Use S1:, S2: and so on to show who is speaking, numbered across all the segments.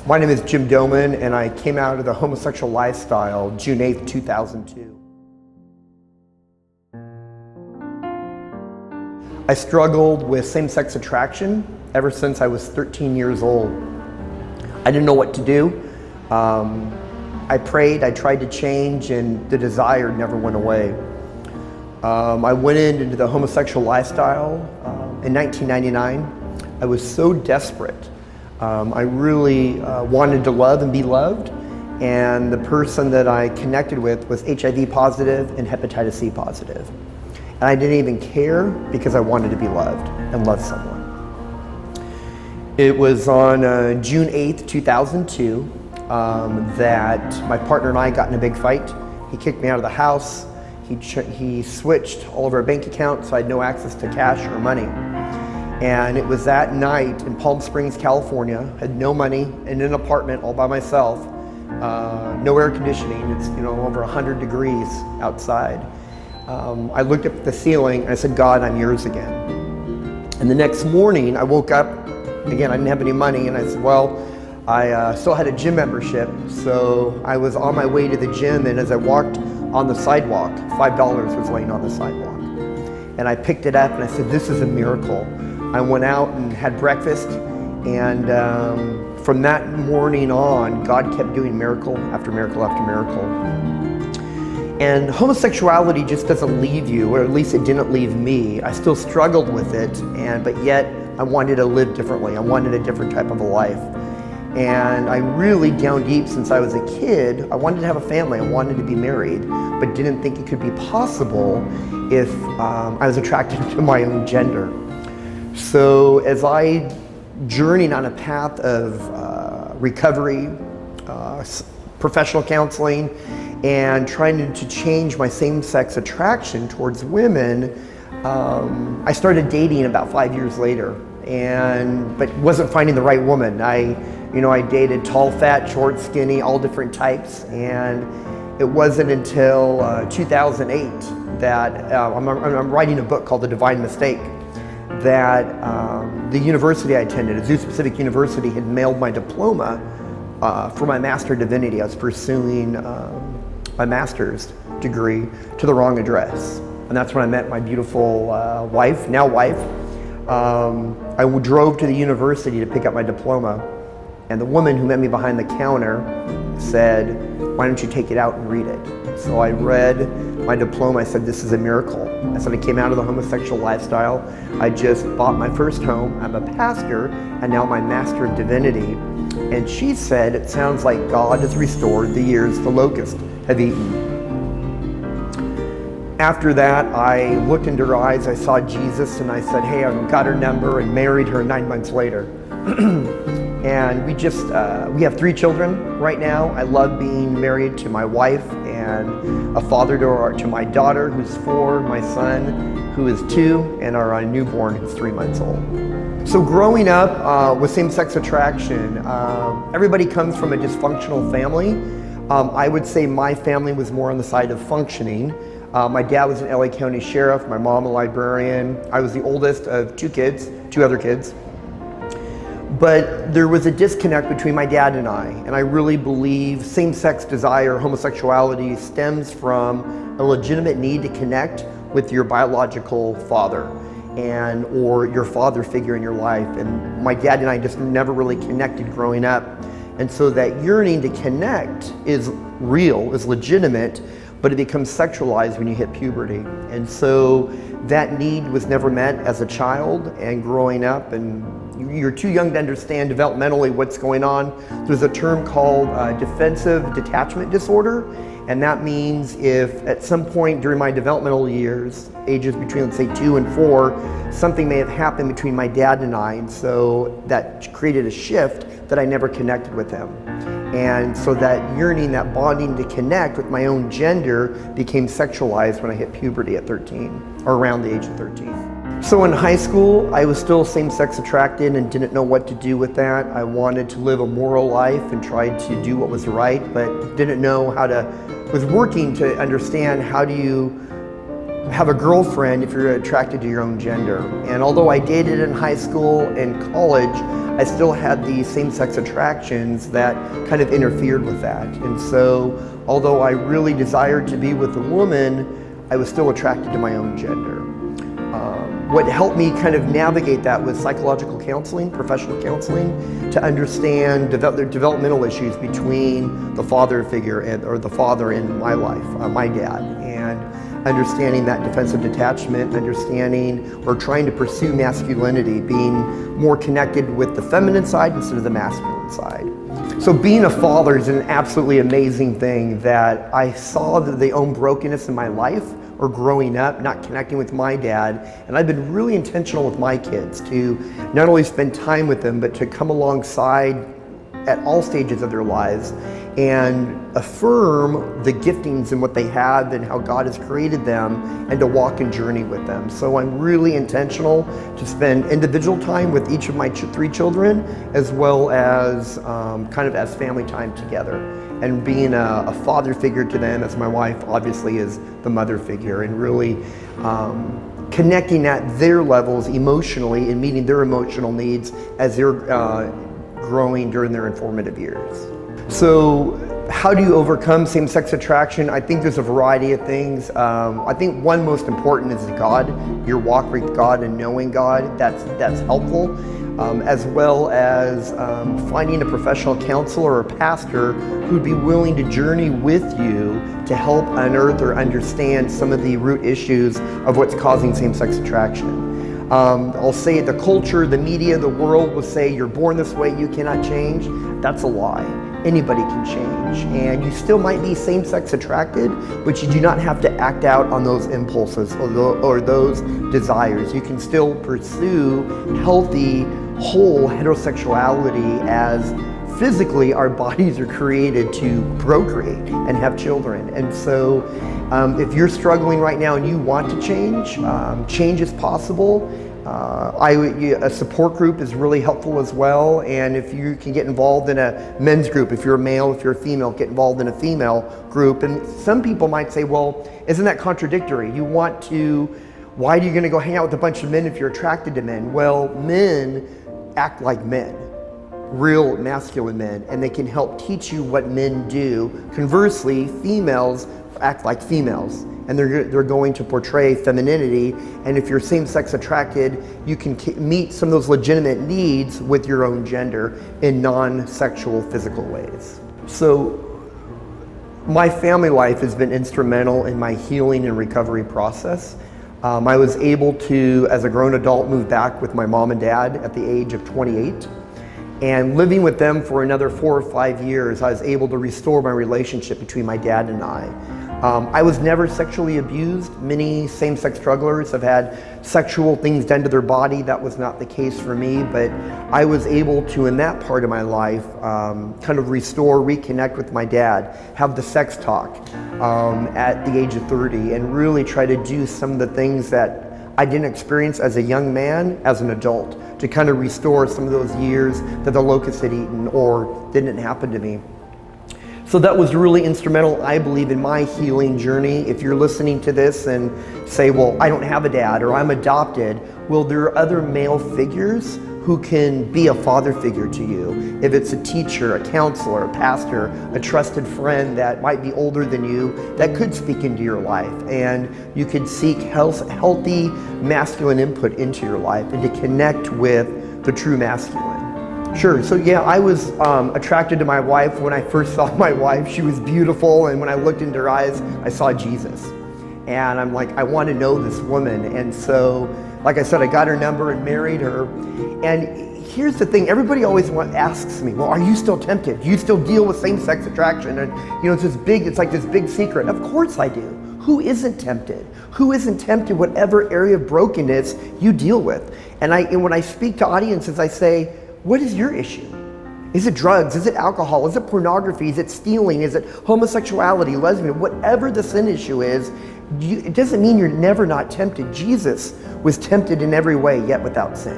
S1: My name is Jim Domen, and I came out of the homosexual lifestyle June 8th, 2002. I struggled with same-sex attraction ever since I was 13 years old. I didn't know what to do. I prayed, I tried to change, and the desire never went away. I went into the homosexual lifestyle in 1999. I was so desperate. I really wanted to love and be loved, and the person that I connected with was HIV positive and hepatitis C positive. And I didn't even care because I wanted to be loved and love someone. It was on June 8th, 2002 that my partner and I got in a big fight. He kicked me out of the house. He switched all of our bank accounts, so I had no access to cash or money. And it was that night in Palm Springs, California. Had no money, in an apartment all by myself, no air conditioning. It's over 100 degrees outside. I looked up at the ceiling and I said, God, I'm yours again. And the next morning I woke up, again, I didn't have any money, and I said, well, I still had a gym membership, so I was on my way to the gym, and as I walked on the sidewalk, $5 was laying on the sidewalk. And I picked it up and I said, this is a miracle. I went out and had breakfast, and from that morning on, God kept doing miracle after miracle after miracle. And homosexuality just doesn't leave you, or at least it didn't leave me. I still struggled with it, but yet I wanted to live differently. I wanted a different type of a life. And I really, down deep since I was a kid, I wanted to have a family. I wanted to be married, but didn't think it could be possible if I was attracted to my own gender. So as I journeyed on a path of recovery, professional counseling, and trying to change my same-sex attraction towards women, I started dating about 5 years later, but wasn't finding the right woman. I dated tall, fat, short, skinny, all different types, and it wasn't until 2008 that I'm writing a book called The Divine Mistake, that the university I attended, Azusa Pacific University, had mailed my diploma for my Master of Divinity. I was pursuing my master's degree to the wrong address. And that's when I met my beautiful wife, now wife. I drove to the university to pick up my diploma, and the woman who met me behind the counter said, why don't you take it out and read it? So I read my diploma. I said, this is a miracle. I said, I came out of the homosexual lifestyle. I just bought my first home. I'm a pastor, and now my Master of Divinity. And she said, it sounds like God has restored the years the locusts have eaten. After that, I looked into her eyes, I saw Jesus, and I said, hey, I got her number, and married her 9 months later. And we have 3 children right now. I love being married to my wife and a father to my daughter, who's 4, my son, who is 2, and our newborn, who's 3 months old. So growing up with same-sex attraction, everybody comes from a dysfunctional family. I would say my family was more on the side of functioning. My dad was an LA County sheriff, my mom a librarian. I was the oldest of 2 other kids. But there was a disconnect between my dad and I really believe same-sex desire, homosexuality, stems from a legitimate need to connect with your biological father or your father figure in your life. And my dad and I just never really connected growing up. And so that yearning to connect is real, is legitimate, but it becomes sexualized when you hit puberty. And so that need was never met as a child and growing up, and you're too young to understand developmentally what's going on. There's a term called defensive detachment disorder, and that means if at some point during my developmental years, ages between, let's say, 2 and 4, something may have happened between my dad and I, and so that created a shift that I never connected with him. And so that yearning, that bonding to connect with my own gender became sexualized when I hit puberty at 13, or around the age of 13. So in high school, I was still same-sex attracted and didn't know what to do with that. I wanted to live a moral life and tried to do what was right, but didn't know how to, was working to understand how do you have a girlfriend if you're attracted to your own gender. And although I dated in high school and college, I still had these same-sex attractions that kind of interfered with that. And so, although I really desired to be with a woman, I was still attracted to my own gender. What helped me kind of navigate that was psychological counseling, professional counseling, to understand developmental issues between the father figure or the father in my life, my dad, and understanding that defensive detachment, understanding or trying to pursue masculinity, being more connected with the feminine side instead of the masculine side. So being a father is an absolutely amazing thing that I saw the own brokenness in my life or growing up, not connecting with my dad. And I've been really intentional with my kids to not only spend time with them, but to come alongside at all stages of their lives and affirm the giftings and what they have and how God has created them, and to walk and journey with them. So I'm really intentional to spend individual time with each of my 3 children, as well as kind of as family time together, and being a father figure to them, as my wife obviously is the mother figure, and really connecting at their levels emotionally and meeting their emotional needs as they're growing during their informative years. So how do you overcome same-sex attraction? I think there's a variety of things. I think one most important is God, your walk with God and knowing God. That's helpful, as well as finding a professional counselor or pastor who'd be willing to journey with you to help unearth or understand some of the root issues of what's causing same-sex attraction. I'll say the culture, the media, the world will say you're born this way, you cannot change. That's a lie. Anybody can change, and you still might be same-sex attracted, but you do not have to act out on those impulses or those desires. You can still pursue healthy, whole heterosexuality, as physically our bodies are created to procreate and have children. And so if you're struggling right now and you want to change, change is possible. A support group is really helpful as well, and if you can get involved in a men's group, if you're a male, if you're a female, get involved in a female group. And some people might say, well, isn't that contradictory? Why are you going to go hang out with a bunch of men if you're attracted to men? Well, men act like men, real masculine men, and they can help teach you what men do. Conversely, females act like females, and they're going to portray femininity. And if you're same-sex attracted, you can meet some of those legitimate needs with your own gender in non-sexual physical ways. So my family life has been instrumental in my healing and recovery process. I was able to, as a grown adult, move back with my mom and dad at the age of 28. And living with them for another 4 or 5 years, I was able to restore my relationship between my dad and I. I was never sexually abused. Many same-sex strugglers have had sexual things done to their body. That was not the case for me, but I was able to, in that part of my life, kind of restore, reconnect with my dad, have the sex talk at the age of 30, and really try to do some of the things that I didn't experience as a young man, as an adult, to kind of restore some of those years that the locust had eaten or didn't happen to me. So that was really instrumental, I believe, in my healing journey. If you're listening to this and say, well, I don't have a dad, or I'm adopted, well, there are other male figures who can be a father figure to you. If it's a teacher, a counselor, a pastor, a trusted friend that might be older than you, that could speak into your life, and you could seek healthy masculine input into your life and to connect with the true masculine. Sure, so yeah, I was attracted to my wife. When I first saw my wife, she was beautiful, and when I looked into her eyes, I saw Jesus. And I'm like, I want to know this woman. And so, like I said, I got her number and married her. And here's the thing, everybody always asks me, well, are you still tempted? Do you still deal with same-sex attraction? And it's like this big secret. Of course I do. Who isn't tempted? Who isn't tempted whatever area of brokenness you deal with? And when I speak to audiences, I say, what is your issue? Is it drugs? Is it alcohol? Is it pornography? Is it stealing? Is it homosexuality, lesbian? Whatever the sin issue is, it doesn't mean you're never not tempted. Jesus was tempted in every way, yet without sin.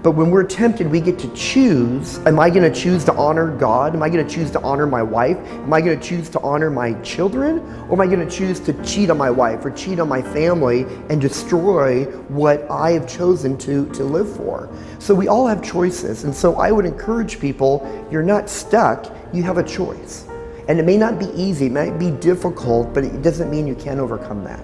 S1: But when we're tempted, we get to choose. Am I going to choose to honor God? Am I going to choose to honor my wife? Am I going to choose to honor my children? Or am I going to choose to cheat on my wife or cheat on my family and destroy what I have chosen to live for? So we all have choices. And so I would encourage people, you're not stuck, you have a choice. And it may not be easy, it might be difficult, but it doesn't mean you can't overcome that.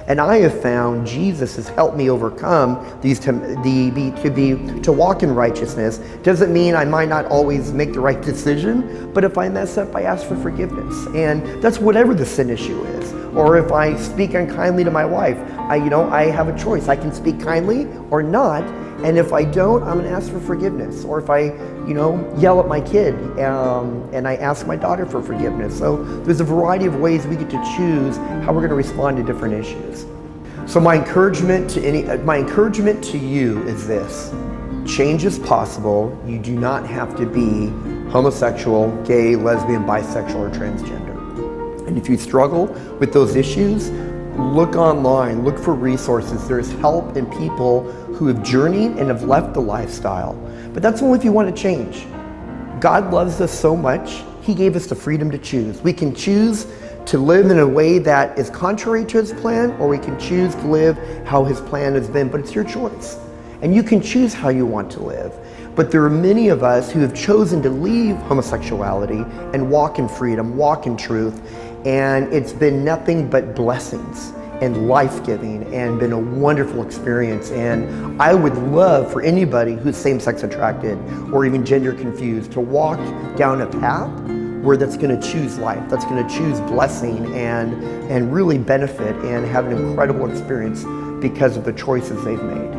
S1: And I have found Jesus has helped me overcome these to walk in righteousness. Doesn't mean I might not always make the right decision, but if I mess up, I ask for forgiveness. And that's whatever the sin issue is. Or if I speak unkindly to my wife, I have a choice. I can speak kindly or not. And if I don't, I'm gonna ask for forgiveness. Or if I, yell at my kid and I ask my daughter for forgiveness. So there's a variety of ways we get to choose how we're gonna respond to different issues. So my encouragement to you is this: change is possible. You do not have to be homosexual, gay, lesbian, bisexual, or transgender. And if you struggle with those issues, look online, look for resources. There's help in people who have journeyed and have left the lifestyle. But that's only if you want to change. God loves us so much, He gave us the freedom to choose. We can choose to live in a way that is contrary to His plan, or we can choose to live how His plan has been, but it's your choice. And you can choose how you want to live. But there are many of us who have chosen to leave homosexuality and walk in freedom, walk in truth, and it's been nothing but blessings and life-giving and been a wonderful experience. And I would love for anybody who's same-sex attracted or even gender confused to walk down a path where that's going to choose life, that's going to choose blessing and really benefit and have an incredible experience because of the choices they've made.